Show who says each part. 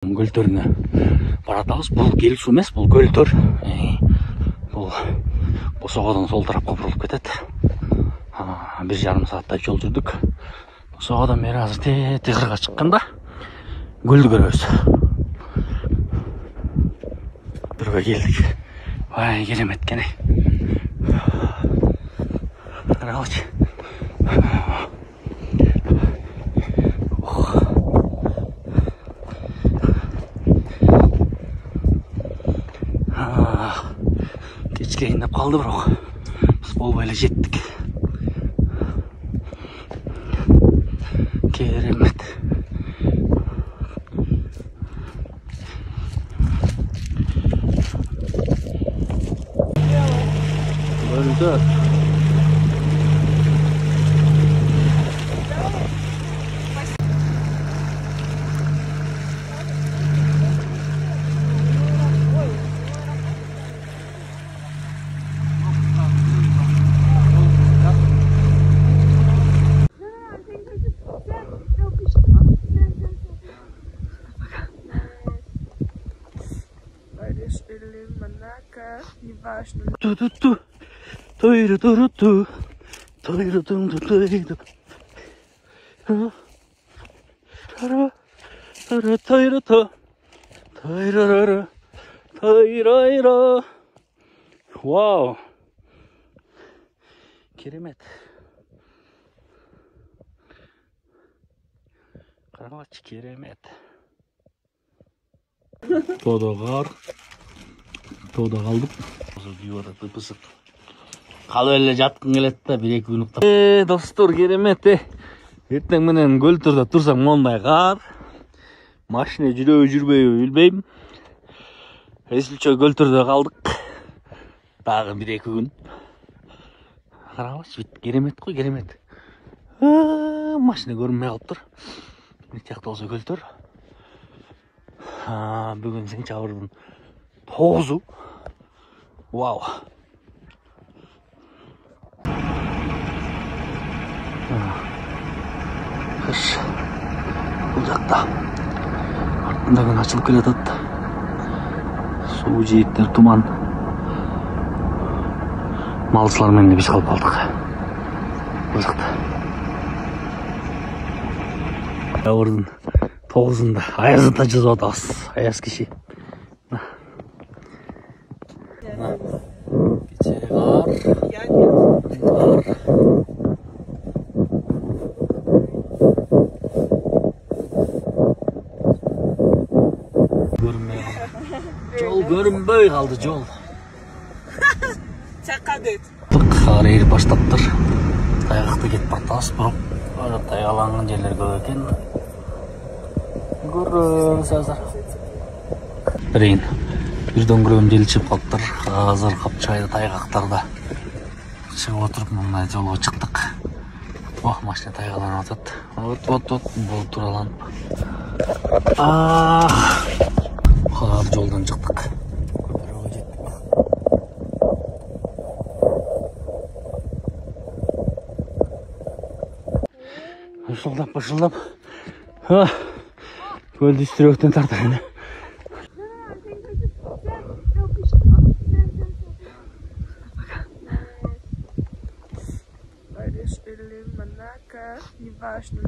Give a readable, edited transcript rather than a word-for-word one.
Speaker 1: Көлдөрүнө баратабыз. Бул келип суу эмес, бул көлдөр. Бул Босоодон сол тарапка бурулуп кетет. 1,5 сааттай жол жүрдүк. Босоодон бери азыр тети кырга чыкканда көлдү көрөбүз. Көлдөргө келдик. Вай, керемет экен. Карабачы. Кечке индеп калды, бирок биз болбой эле жеттик. Керемет. Көлдөр. Ту-ту-ту, тойру-ту-ру-ту, тойру-ту-ту-тойру. Тойру-ту, тойру-ру-ру, тойру-ру. Вау! Керемет. Карабачы, керемет. Тоодо кар. Тоодо калдык. Пысык. Калып эле жаткың келет да, 1-2 күн уктап. Достор, керемет. Эртең менен көлдөрдө турсаң мондай кар. Машина жүрөбү, жүрбөйбү билбейм. Эсилчө көлдөрдө калдык. Дагы 1-2 күн. Карабачы, керемет го, керемет. Машина көрүнбөй калыптыр. Эмне тиякта болсо көлдөр. Бүгүн сентябрдын 9-у. Вау. Кыш. Бул жакта. Артында күн ачылып келатат. Суу жээктер, туман. Малчылар менен биз калып калдык. Бул жакта. Сентябрдын 9-unda аязда жазып атабыз. Аяз киши. Кече кар. Жол көрүнбөй калды, жол.
Speaker 2: Чакадет.
Speaker 1: Кар эрип баштаптыр. Тайгакта кетип батабыз, бирок тайгаланган жерлер көп экен. Көрөбүз азыр. Бирин бирден көрөм жел чыгып калыптыр. Азыр Капчайда тайгактарда чыгып отуруп мындай жолго чыктык. Машина тайгаланып атат. Вот болуп тураланып. Кар жолдон чыктык. Бышылдап. Көлдү үстүрөктөн тартат эне.
Speaker 2: Bei der Stille Manaka, die war schon